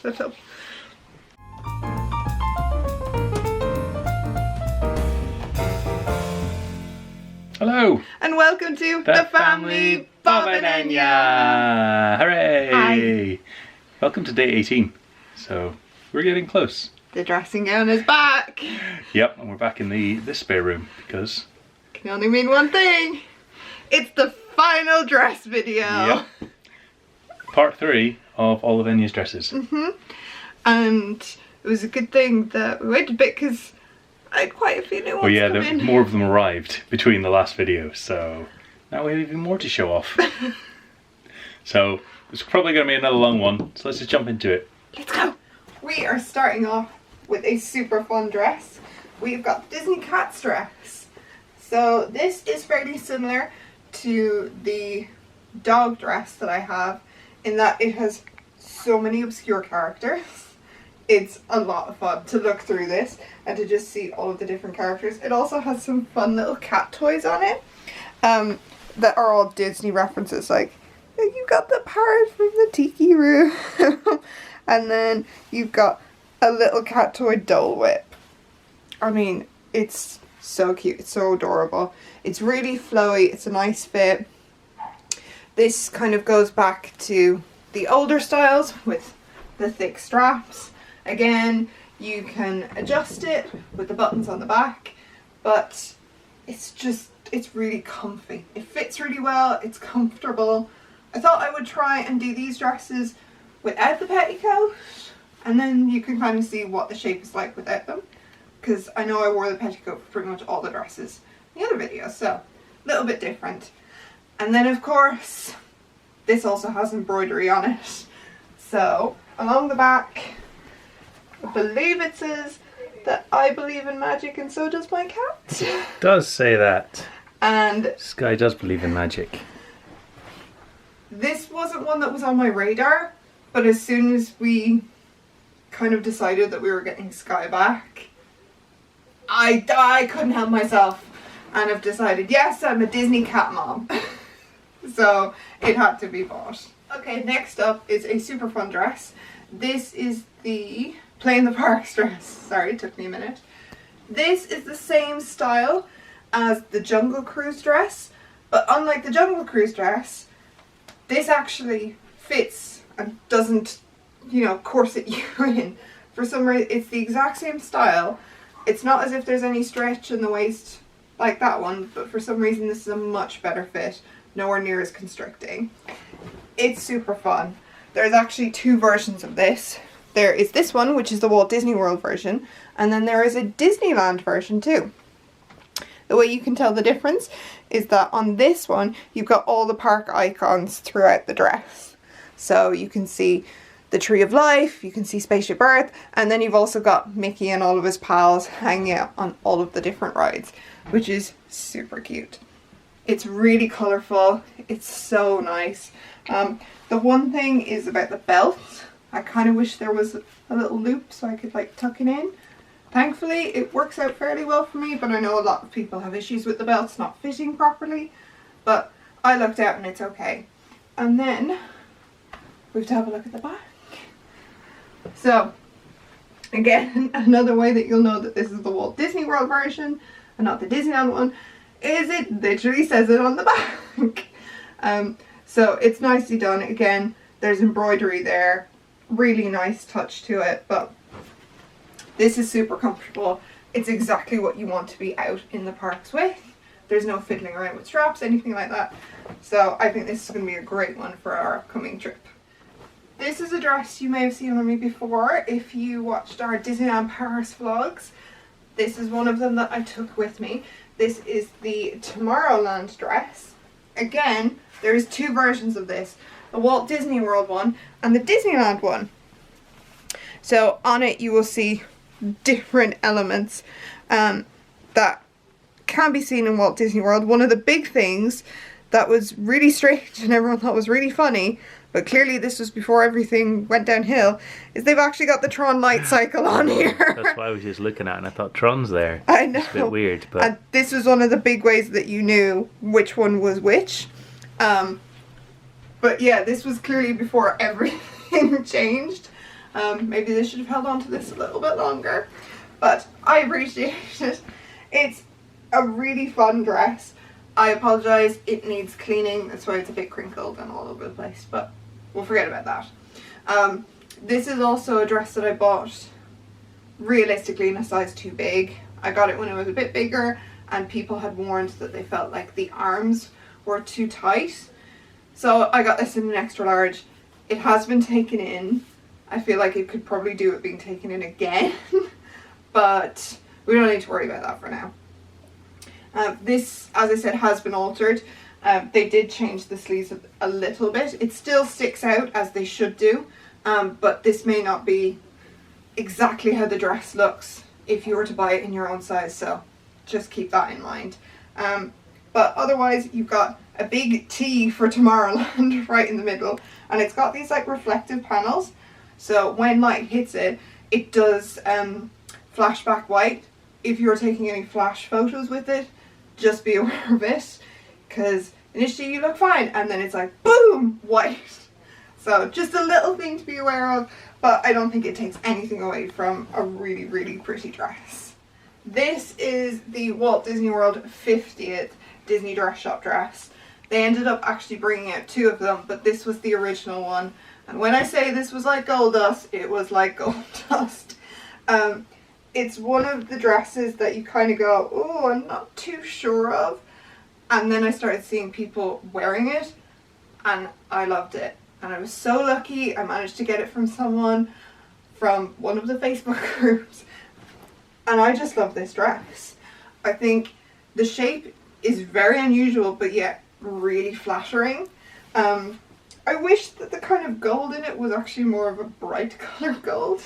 Lift up. Hello! And welcome to the family Bob and Enya! Hooray! Hi. Welcome to day 18. So we're getting close. The dressing gown is back! Yep, and we're back in the spare room because... Can only mean one thing. It's the final dress video! Yep. Part 3 of all of Enya's dresses. And it was a good thing that we waited a bit because I had quite a few new ones come in. More of them arrived between the last video, so now we have even more to show off. So it's probably going to be another long one, so let's just jump into it. Let's go! We are starting off with a super fun dress. We've got Disney Cat's dress. So this is fairly similar to the dog dress that I have in that it has so many obscure characters. It's a lot of fun to look through this and to just see all of the different characters. It also has some fun little cat toys on it that are all Disney references. Like you got the parrot from the Tiki Room and then you've got a little cat toy Dole Whip. I mean, it's so cute. It's so adorable. It's really flowy. It's a nice fit. This kind of goes back to the older styles with the thick straps. Again, you can adjust it with the buttons on the back, but it's really comfy. It fits really well, it's comfortable. I thought I would try and do these dresses without the petticoat, and then you can kind of see what the shape is like without them, because I know I wore the petticoat for pretty much all the dresses in the other video, so a little bit different. And then of course, this also has embroidery on it. So along the back, I believe it says that I believe in magic and so does my cat. It does say that. And this guy does believe in magic. This wasn't one that was on my radar, but as soon as we kind of decided that we were getting Sky back, I couldn't help myself and have decided, yes, I'm a Disney cat mom. So it had to be bought. Okay, next up is a super fun dress. This is the Play in the Parks dress. Sorry, it took me a minute. This is the same style as the Jungle Cruise dress, but unlike the Jungle Cruise dress, this actually fits and doesn't, you know, corset you in. For some reason, it's the exact same style. It's not as if there's any stretch in the waist like that one, but for some reason this is a much better fit. Nowhere near as constricting. It's super fun. There's actually two versions of this. There is this one, which is the Walt Disney World version, and then there is a Disneyland version too. The way you can tell the difference is that on this one, you've got all the park icons throughout the dress. So you can see the Tree of Life, you can see Spaceship Earth, and then you've also got Mickey and all of his pals hanging out on all of the different rides, which is super cute. It's really colourful. It's so nice. The one thing is about the belt. I kind of wish there was a little loop so I could like tuck it in. Thankfully, it works out fairly well for me, but I know a lot of people have issues with the belts not fitting properly. But I looked out and it's okay. And then we have to have a look at the back. So, again, another way that you'll know that this is the Walt Disney World version and not the Disneyland one is it literally says it on the back. So it's nicely done. Again, there's embroidery there. Really nice touch to it, but this is super comfortable. It's exactly what you want to be out in the parks with. There's no fiddling around with straps, anything like that. So I think this is going to be a great one for our upcoming trip. This is a dress you may have seen on me before if you watched our Disneyland Paris vlogs. This is one of them that I took with me. This is the Tomorrowland dress. Again, there's two versions of this. The Walt Disney World one and the Disneyland one. So on it you will see different elements that can be seen in Walt Disney World. One of the big things that was really strange and everyone thought was really funny, but clearly this was before everything went downhill, is they've actually got the Tron light cycle on here. That's why I was just looking at it and I thought Tron's there. I know. It's a bit weird, but and this was one of the big ways that you knew which one was which. But yeah, this was clearly before everything changed. Maybe they should have held on to this a little bit longer, but I appreciate it. It's a really fun dress. I apologise, it needs cleaning, that's why it's a bit crinkled and all over the place, but we'll forget about that. This is also a dress that I bought realistically in a size too big. I got it when it was a bit bigger and people had warned that they felt like the arms were too tight. So I got this in an extra large. It has been taken in. I feel like it could probably do it being taken in again, but we don't need to worry about that for now. This, as I said, has been altered. They did change the sleeves a little bit. It still sticks out as they should do, but this may not be exactly how the dress looks if you were to buy it in your own size, so just keep that in mind. But otherwise, you've got a big T for Tomorrowland right in the middle, and it's got these like reflective panels, so when light hits it, it does flashback white. If you're taking any flash photos with it, just be aware of it, because initially you look fine and then it's like boom, white. So just a little thing to be aware of, but I don't think it takes anything away from a really, really pretty dress. This is the Walt Disney World 50th Disney Dress Shop dress. They ended up actually bringing out 2 of them, but this was the original one. And when I say this was like gold dust, it was like gold dust. It's one of the dresses that you kind of go, oh, I'm not too sure of. And then I started seeing people wearing it and I loved it. And I was so lucky I managed to get it from someone from one of the Facebook groups. And I just love this dress. I think the shape is very unusual, but yet really flattering. I wish that the kind of gold in it was actually more of a bright colour gold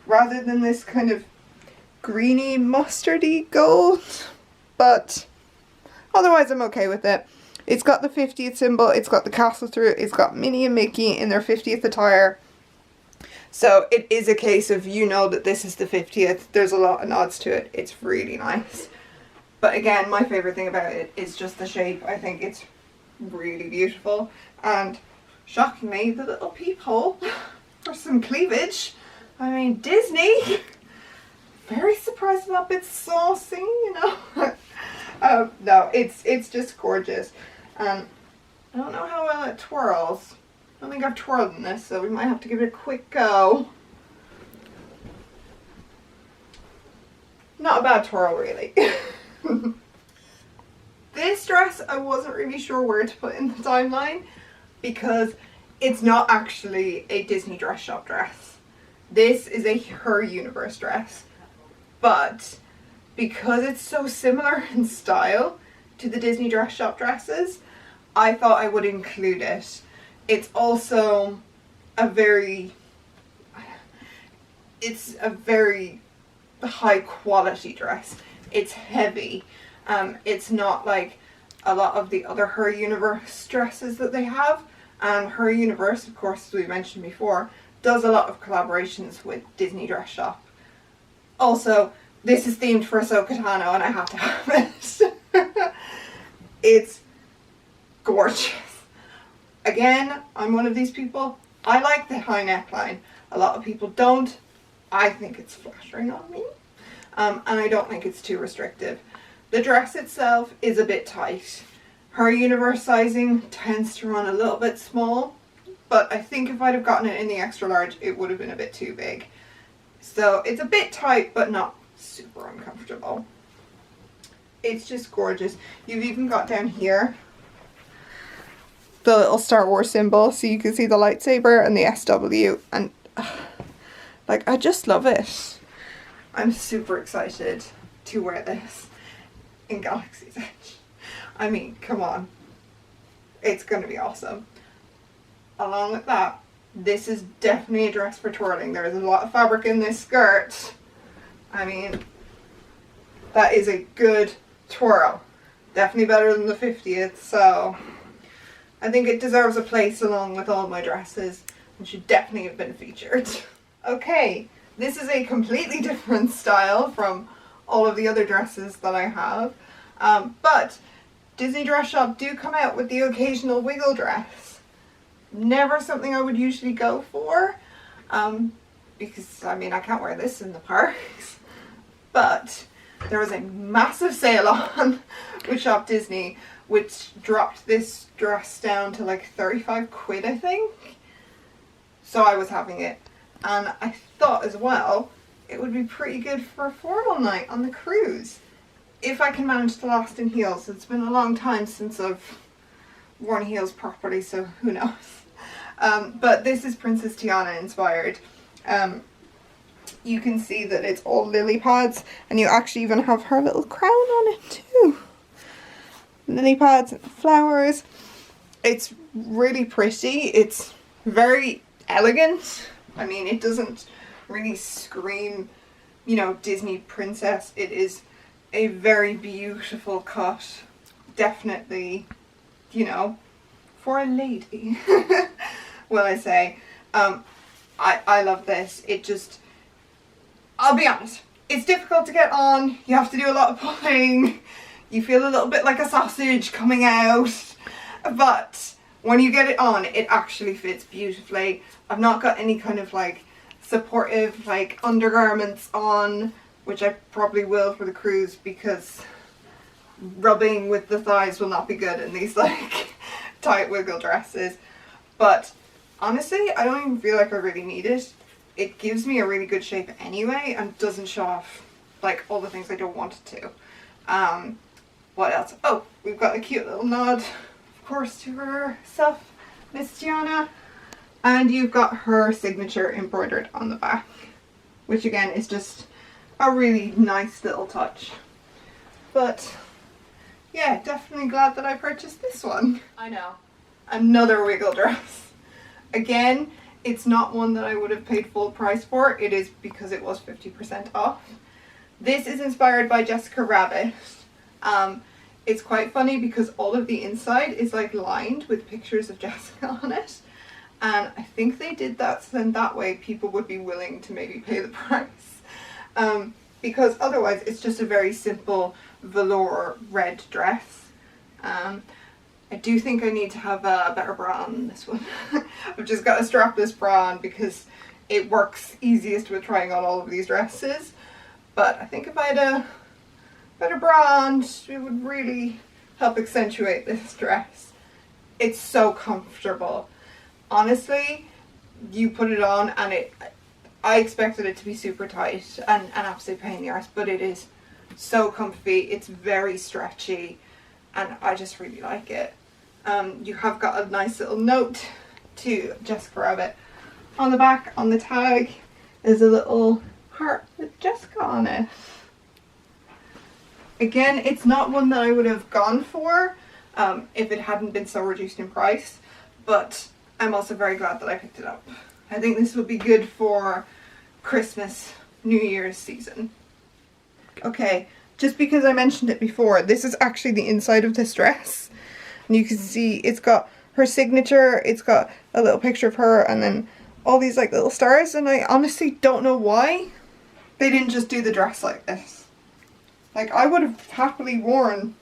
rather than this kind of greeny mustardy gold, but otherwise I'm okay with it. It's got the 50th symbol, it's got the castle through it, it's got Minnie and Mickey in their 50th attire. So it is a case of, you know, that this is the 50th. There's a lot of nods to it. It's really nice. But again, my favourite thing about it is just the shape. I think it's really beautiful. And shockingly, the little peephole for some cleavage. I mean, Disney. Very surprised that bit saucy, you know. No, it's just gorgeous. I don't know how well it twirls. I don't think I've twirled in this, so we might have to give it a quick go. Not a bad twirl, really. This dress, I wasn't really sure where to put in the timeline because it's not actually a Disney Dress Shop dress. This is a Her Universe dress. But because it's so similar in style to the Disney Dress Shop dresses, I thought I would include it. It's also a very high quality dress. It's heavy. It's not like a lot of the other Her Universe dresses that they have. Her Universe, of course, as we mentioned before, does a lot of collaborations with Disney Dress Shop. Also, this is themed for Ahsoka Tano and I have to have it. It's gorgeous. Again, I'm one of these people. I like the high neckline. A lot of people don't. I think it's flattering on me. And I don't think it's too restrictive. The dress itself is a bit tight. Her Universe sizing tends to run a little bit small, but I think if I'd have gotten it in the extra large, it would have been a bit too big. So it's a bit tight, but not super uncomfortable. It's just gorgeous. You've even got down here the little Star Wars symbol, so you can see the lightsaber and the SW, and like, I just love it. I'm super excited to wear this in Galaxy's Edge. I mean, come on. It's going to be awesome. Along with that, this is definitely a dress for twirling. There is a lot of fabric in this skirt. I mean, that is a good twirl. Definitely better than the 50th, so I think it deserves a place along with all my dresses and should definitely have been featured. Okay, this is a completely different style from all of the other dresses that I have, but Disney Dress Shop do come out with the occasional wiggle dress. Never something I would usually go for, because I mean I can't wear this in the parks. But there was a massive sale on with Shop Disney, which dropped this dress down to like 35 quid, I think. So I was having it, and I thought as well it would be pretty good for a formal night on the cruise. If I can manage to last in heels. It's been a long time since I've worn heels properly, so who knows. But this is Princess Tiana inspired. You can see that it's all lily pads, and you actually even have her little crown on it too. Lily pads and flowers. It's really pretty. It's very elegant. I mean, it doesn't really scream, you know, Disney princess. It is a very beautiful cut. Definitely, you know, for a lady, will I say. I love this. It just, I'll be honest, it's difficult to get on. You have to do a lot of pulling. You feel a little bit like a sausage coming out. But when you get it on, it actually fits beautifully. I've not got any kind of like supportive like undergarments on, which I probably will for the cruise, because rubbing with the thighs will not be good in these like tight wiggle dresses. But honestly, I don't even feel like I really need it. It gives me a really good shape anyway and doesn't show off like all the things I don't want it to. What else? Oh, we've got a cute little nod, of course, to herself, Miss Tiana. And you've got her signature embroidered on the back, which again is just a really nice little touch. But yeah, definitely glad that I purchased this one. I know. Another wiggle dress. Again, it's not one that I would have paid full price for. It is because it was 50% off. This is inspired by Jessica Rabbit. It's quite funny because all of the inside is like lined with pictures of Jessica on it. And I think they did that so then that way people would be willing to maybe pay the price. Because otherwise it's just a very simple velour red dress. I do think I need to have a better bra on this one. I've just got a strapless bra on because it works easiest with trying on all of these dresses. But I think if I had a better bra on, it would really help accentuate this dress. It's so comfortable. Honestly, you put it on and I expected it to be super tight and an absolute pain in the arse, but it is so comfy. It's very stretchy and I just really like it. You have got a nice little note to Jessica Rabbit. On the back, on the tag, is a little heart with Jessica on it. Again, it's not one that I would have gone for if it hadn't been so reduced in price, but I'm also very glad that I picked it up. I think this would be good for Christmas, New Year's season. Okay, just because I mentioned it before, this is actually the inside of this dress. And you can see it's got her signature, it's got a little picture of her, and then all these like little stars, and I honestly don't know why they didn't just do the dress like this. Like, I would have happily worn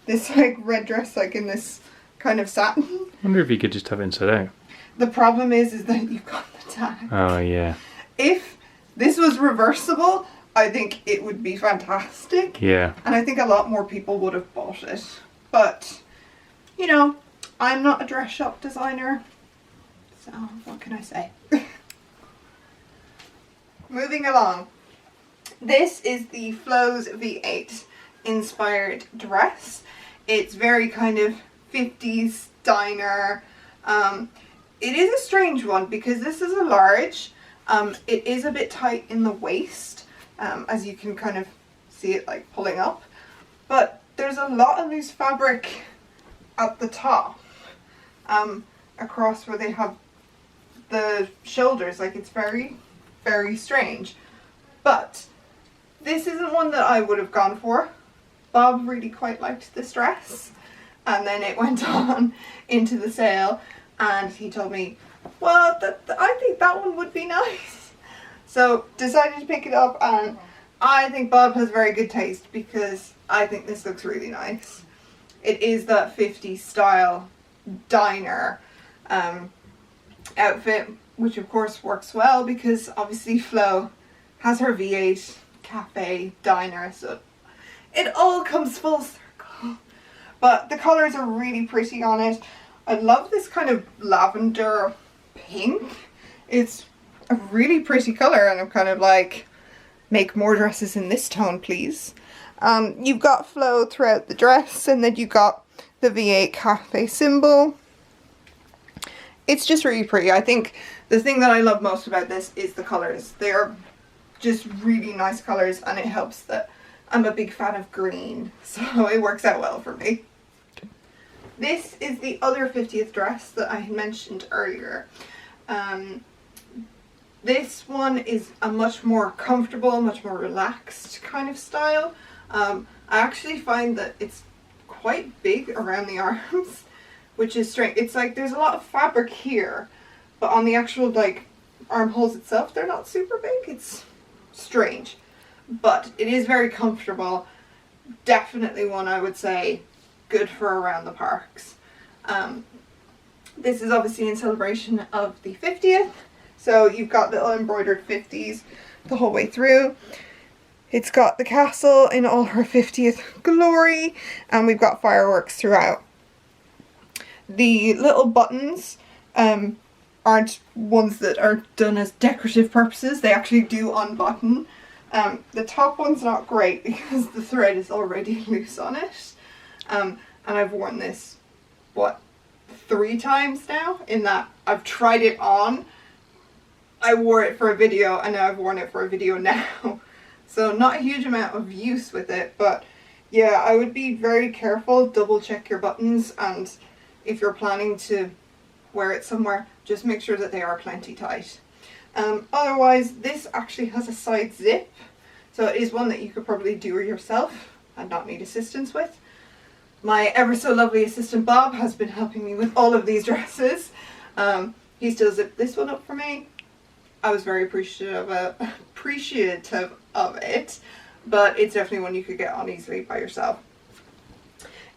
this like red dress like in this kind of satin. I wonder if you could just have it inside out. The problem is that you've got the tag. Oh yeah. If this was reversible, I think it would be fantastic. Yeah. And I think a lot more people would have bought it. But, you know, I'm not a dress shop designer. So, what can I say? Moving along. This is the Flows V8 inspired dress. It's very kind of 50s diner. It is a strange one because this is a large. It is a bit tight in the waist, as you can kind of see it like pulling up. But there's a lot of loose fabric at the top, across where they have the shoulders. Like, it's very, very strange. But this isn't one that I would have gone for. Bob really quite liked this dress, and then it went on into the sale and he told me, well, I think that one would be nice. So decided to pick it up, and I think Bob has very good taste because I think this looks really nice. It is that 50s style diner outfit, which of course works well because obviously Flo has her V8 cafe diner, so it all comes full circle. But the colours are really pretty on it. I love this kind of lavender pink. It's a really pretty colour, and I'm kind of like, make more dresses in this tone, please. You've got Flo throughout the dress, and then you've got the V8 cafe symbol. It's just really pretty. I think the thing that I love most about this is the colours. They're just really nice colours, and it helps that I'm a big fan of green, so it works out well for me. This is the other 50th dress that I had mentioned earlier. This one is a much more comfortable, much more relaxed kind of style. I actually find that it's quite big around the arms, which is strange. It's like there's a lot of fabric here, but on the actual like armholes itself, they're not super big. It's strange, but it is very comfortable. Definitely one I would say good for around the parks. This is obviously in celebration of the 50th, so you've got little embroidered 50s the whole way through. It's got the castle in all her 50th glory, and we've got fireworks throughout. The little buttons aren't ones that are done as decorative purposes. They actually do unbutton. The top one's not great because the thread is already loose on it. And I've worn this, what, 3 times now? In that I've tried it on, I wore it for a video, and now I've worn it for a video now. So not a huge amount of use with it, but yeah, I would be very careful, double check your buttons, and if you're planning to wear it somewhere, just make sure that they are plenty tight. Otherwise, this actually has a side zip, so it is one that you could probably do yourself and not need assistance with. My ever so lovely assistant Bob has been helping me with all of these dresses. He still zipped this one up for me. I was very appreciative of it, but it's definitely one you could get on easily by yourself.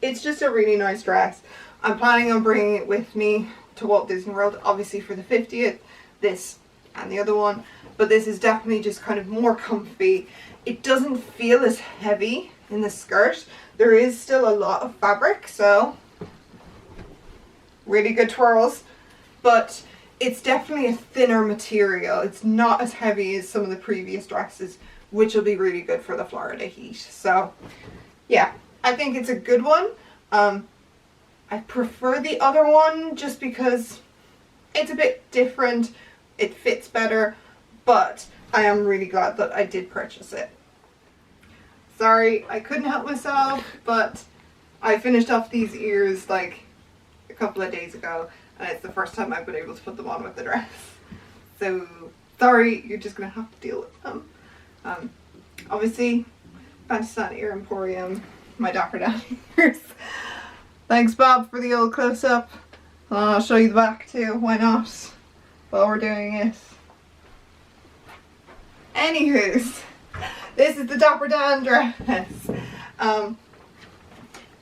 It's just a really nice dress. I'm planning on bringing it with me to Walt Disney World, obviously for the 50th, this and the other one, but this is definitely just kind of more comfy. It doesn't feel as heavy in the skirt. There is still a lot of fabric, so really good twirls, but it's definitely a thinner material. It's not as heavy as some of the previous dresses, which will be really good for the Florida heat. So yeah, I think it's a good one. I prefer the other one just because it's a bit different. It fits better, but I am really glad that I did purchase it. Sorry, I couldn't help myself, but I finished off these ears like a couple of days ago, and it's the first time I've been able to put them on with the dress. So sorry, you're just gonna have to deal with them. Obviously, Fantasyland Ear Emporium, my Dapper Don ears. Thanks Bob for the old close-up. I'll show you the back too, why not, while we're doing it. Anywho's, this is the Dapper Don dress.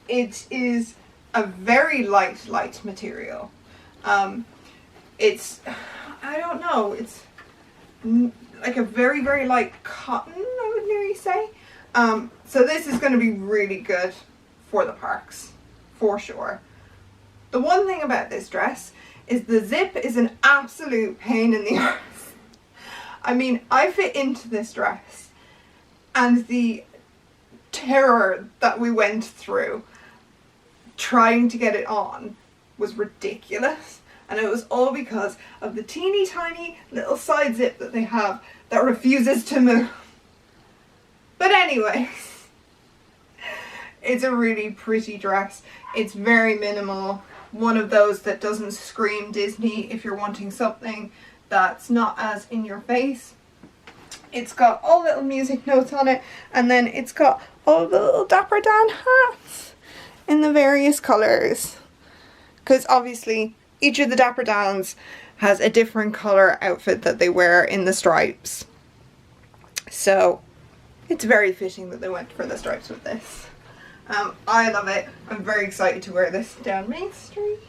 It is a very light material. It's, I don't know, it's like a very light cotton, I would nearly say. So this is going to be really good for the parks, for sure. The one thing about this dress is the zip is an absolute pain in the arse. I mean, I fit into this dress, and the terror that we went through trying to get it on was ridiculous, and it was all because of the teeny tiny little side zip that they have that refuses to move. But anyways, it's a really pretty dress. It's very minimal, one of those that doesn't scream Disney if you're wanting something that's not as in your face. It's got all little music notes on it, and then it's got all the little Dapper Don hats in the various colours, because obviously each of the Dapper Dons has a different colour outfit that they wear in the stripes, so it's very fitting that they went for the stripes with this. I love it. I'm very excited to wear this down Main Street.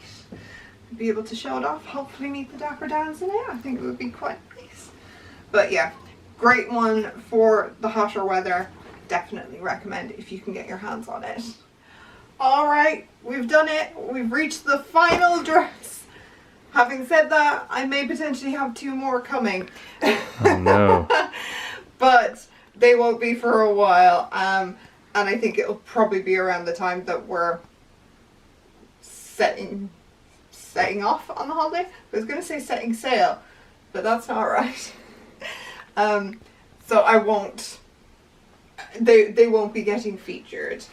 be able to show it off. Hopefully meet the Dapper Dans in it. I think it would be quite nice. But yeah, great one for the hotter weather. Definitely recommend if you can get your hands on it. Alright, we've done it. We've reached the final dress. Having said that, I may potentially have 2 more coming. Oh no. But they won't be for a while. And I think it'll probably be around the time that we're setting off on the holiday. I was going to say setting sail, but that's not right. So I won't, they won't be getting featured.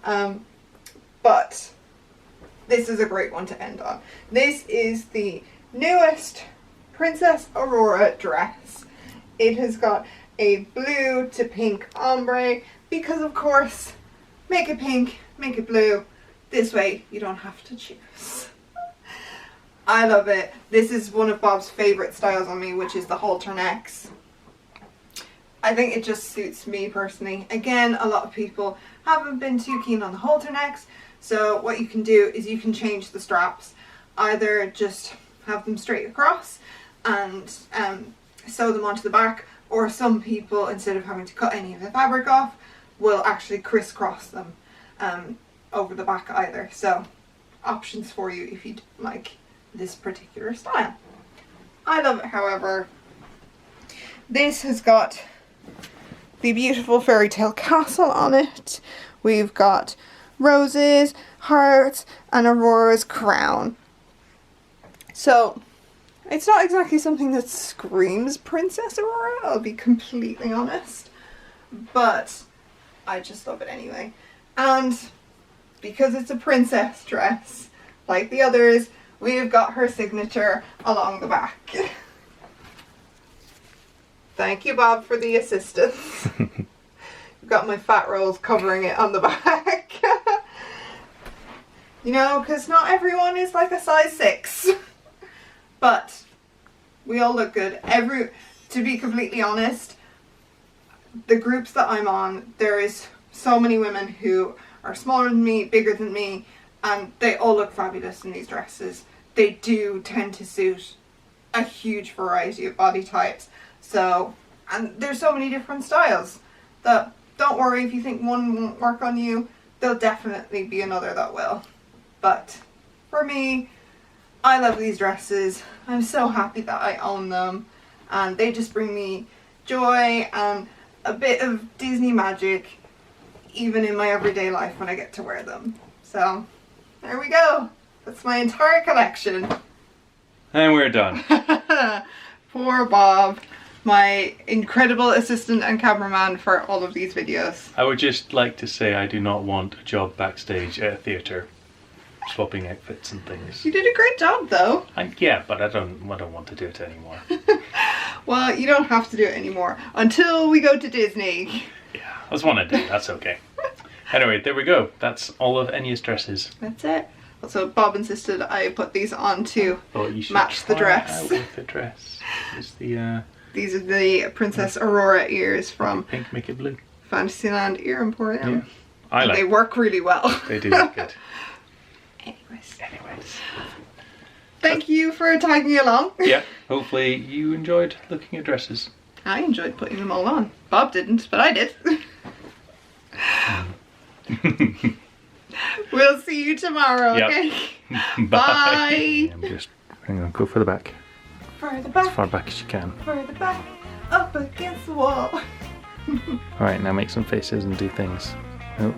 But this is a great one to end on. This is the newest Princess Aurora dress. It has got a blue to pink ombre because of course, make it pink, make it blue. This way you don't have to choose. I love it. This is one of Bob's favourite styles on me, which is the halter necks. I think it just suits me personally. Again, a lot of people haven't been too keen on the halter necks, so what you can do is you can change the straps. Either just have them straight across and sew them onto the back, or some people, instead of having to cut any of the fabric off, will actually crisscross them over the back either. So options for you if you like this particular style. I love it, however. This has got the beautiful fairy tale castle on it. We've got roses, hearts, and Aurora's crown. So it's not exactly something that screams Princess Aurora, I'll be completely honest, but I just love it anyway. And because it's a princess dress, like the others, we've got her signature along the back. Thank you, Bob, for the assistance. You've got my fat rolls covering it on the back. You know, because not everyone is like a size 6. But we all look good. To be completely honest, the groups that I'm on, there is so many women who are smaller than me, bigger than me, and they all look fabulous in these dresses. They do tend to suit a huge variety of body types. So, and there's so many different styles that don't worry if you think one won't work on you, there'll definitely be another that will. But for me, I love these dresses. I'm so happy that I own them, and they just bring me joy and a bit of Disney magic even in my everyday life when I get to wear them. So there we go. That's my entire collection. And we're done. Poor Bob, my incredible assistant and cameraman for all of these videos. I would just like to say I do not want a job backstage at a theatre, swapping outfits and things. You did a great job though. Yeah, but I don't want to do it anymore. Well, you don't have to do it anymore until we go to Disney. Yeah, I just want to do it. That's okay. Anyway, there we go. That's all of Enya's dresses. That's it. Also, Bob insisted I put these on to You should match the dress. Out with the dress. It's the, these are the Princess Aurora ears from pink, make it blue. Fantasyland Ear Emporium. Yeah. I like They work really well. They do look good. Anyways. Thank you for tagging along. Yeah, hopefully you enjoyed looking at dresses. I enjoyed putting them all on. Bob didn't, but I did. We'll see you tomorrow, okay? Bye. Bye. I'm just, hang on, go for the back. For the back. As far back as you can. For the back. Up against the wall. Alright, now make some faces and do things. Oh.